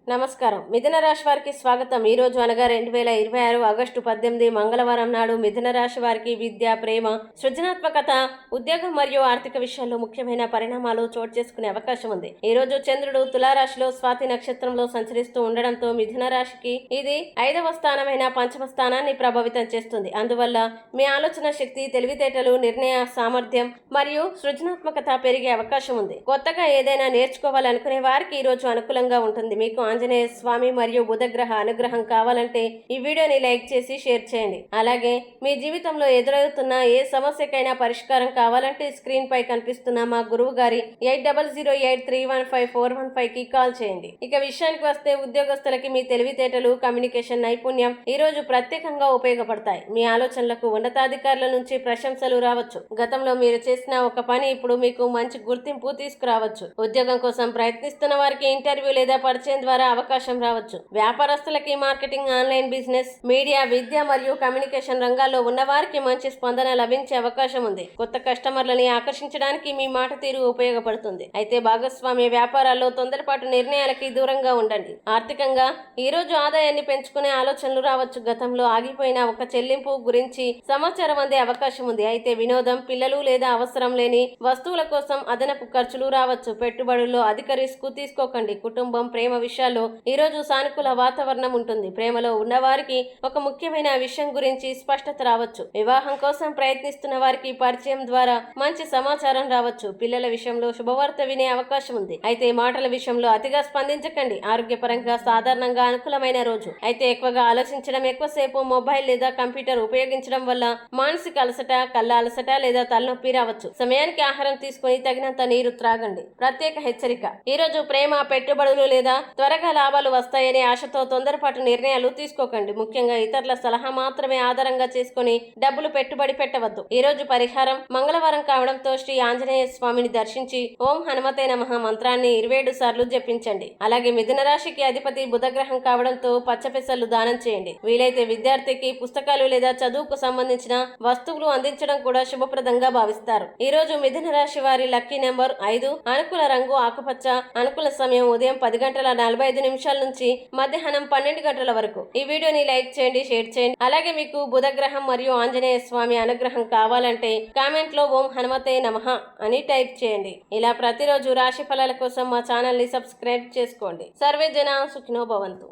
నమస్కారం. మిథున రాశి వారికి స్వాగతం. ఈ రోజు అనగా 2026 ఆగస్టు 18 మంగళవారం నాడు మిథున రాశి వారికి విద్య, ప్రేమ, సృజనాత్మకత, ఉద్యోగం మరియు ఆర్థిక విషయాల్లో ముఖ్యమైన పరిణామాలు చోటు చేసుకునే అవకాశం ఉంది. ఈ రోజు చంద్రుడు తులారాశిలో స్వాతి నక్షత్రంలో సంచరిస్తూ ఉండడంతో మిథున రాశికి ఇది 5వ స్థానమైన పంచమ స్థానాన్ని ప్రభావితం చేస్తుంది. అందువల్ల మీ ఆలోచన శక్తి, తెలివితేటలు, నిర్ణయ సామర్థ్యం మరియు సృజనాత్మకత పెరిగే అవకాశం ఉంది. కొత్తగా ఏదైనా నేర్చుకోవాలనుకునే వారికి ఈ రోజు అనుకూలంగా ఉంటుంది. మీకు ఆంజనేయ స్వామి మరియు బుధగ్రహ అనుగ్రహం కావాలంటే ఈ వీడియోని లైక్ చేసి షేర్ చేయండి. అలాగే మీ జీవితంలో ఎదురవుతున్న ఏ సమస్యకైనా పరిష్కారం కావాలంటే స్క్రీన్ పై కనిపిస్తున్న మా గురువు గారి 8008315415 కి కాల్ చేయండి. ఇక విషయానికి వస్తే ఉద్యోగస్తులకి మీ తెలివితేటలు, కమ్యూనికేషన్ నైపుణ్యం ఈ రోజు ప్రత్యేకంగా ఉపయోగపడతాయి. మీ ఆలోచనలకు ఉన్నతాధికారుల నుంచి ప్రశంసలు రావచ్చు. గతంలో మీరు చేసిన ఒక పని ఇప్పుడు మీకు మంచి గుర్తింపు తీసుకురావచ్చు. ఉద్యోగం కోసం ప్రయత్నిస్తున్న వారికి ఇంటర్వ్యూ లేదా పరిచయం ద్వారా అవకాశం రావచ్చు. వ్యాపారస్తులకి మార్కెటింగ్, ఆన్లైన్ బిజినెస్, మీడియా, విద్య మరియు కమ్యూనికేషన్ రంగాల్లో ఉన్న వారికి మంచి స్పందన లభించే అవకాశం ఉంది. కొత్త కస్టమర్లని ఆకర్షించడానికి మీ మాట తీరు ఉపయోగపడుతుంది. అయితే భాగస్వామ్య వ్యాపారాల్లో తొందరపాటు నిర్ణయాలకి దూరంగా ఉండండి. ఆర్థికంగా ఈ రోజు ఆదాయాన్ని పెంచుకునే ఆలోచనలు రావచ్చు. గతంలో ఆగిపోయిన ఒక చెల్లింపు గురించి సమాచారం అందే అవకాశం ఉంది. అయితే వినోదం, పిల్లలు లేదా అవసరం లేని వస్తువుల కోసం అదనపు ఖర్చులు రావచ్చు. పెట్టుబడుల్లో అధిక రిస్క్ తీసుకోకండి. కుటుంబం, ప్రేమ విషయాల్లో ఈ రోజు సానుకూల వాతావరణం ఉంటుంది. ప్రేమలో ఉన్నవారికి ఒక ముఖ్యమైన విషయం గురించి స్పష్టత రావచ్చు. వివాహం కోసం ప్రయత్నిస్తున్న వారికి పరిచయం ద్వారా మంచి సమాచారం రావచ్చు. పిల్లల విషయంలో శుభవార్త వినే అవకాశం ఉంది. అయితే మాటల విషయంలో అతిగా స్పందించకండి. ఆరోగ్యపరంగా సాధారణంగా అనుకూలమైన రోజు. అయితే ఎక్కువగా ఆలోచించడం, ఎక్కువసేపు మొబైల్ లేదా కంప్యూటర్ ఉపయోగించడం వల్ల మానసిక అలసట, కళ్ళ అలసట లేదా తలనొప్పి రావచ్చు. సమయానికి ఆహారం తీసుకుని తగినంత నీరు త్రాగండి. ప్రత్యేక హెచ్చరిక: ఈ రోజు ప్రేమ, పెట్టుబడులు లేదా త్వరగా లాభాలు వస్తాయనే ఆశతో తొందరపాటు నిర్ణయాలు తీసుకోకండి. ముఖ్యంగా ఇతరుల సలహా మాత్రమే ఆధారంగా చేసుకుని డబ్బులు పెట్టుబడి పెట్టవద్దు. ఈ రోజు పరిహారం: మంగళవారం కావడంతో శ్రీ ఆంజనేయ స్వామిని దర్శించి ఓం హనుమతే నమః మంత్రాన్ని 27 సార్లు జపించండి. అలాగే మిథున రాశికి అధిపతి బుధగ్రహం కావడంతో పచ్చపెసలు దానం చేయండి. వీలైతే విద్యార్థికి పుస్తకాలు లేదా చదువుకు సంబంధించిన వస్తువులు అందించడం కూడా శుభప్రదంగా భావిస్తారు. ఈ రోజు మిథున రాశి వారి లక్కీ నెంబర్ 5, అనుకూల రంగు ఆకుపచ్చ, అనుకూల సమయం ఉదయం 10:45 నుంచి మధ్యాహ్నం 12 గంటల వరకు. ఈ వీడియోని లైక్ చేయండి, షేర్ చేయండి. అలాగే మీకు బుధగ్రహం మరియు ఆంజనేయ స్వామి అనుగ్రహం కావాలంటే కామెంట్ లో ఓం హనుమతే నమః అని టైప్ చేయండి. ఇలా ప్రతిరోజు రాశి ఫలాల కోసం మా ఛానల్ ని సబ్స్క్రైబ్ చేసుకోండి. సర్వే జన సుఖినో భవంతు.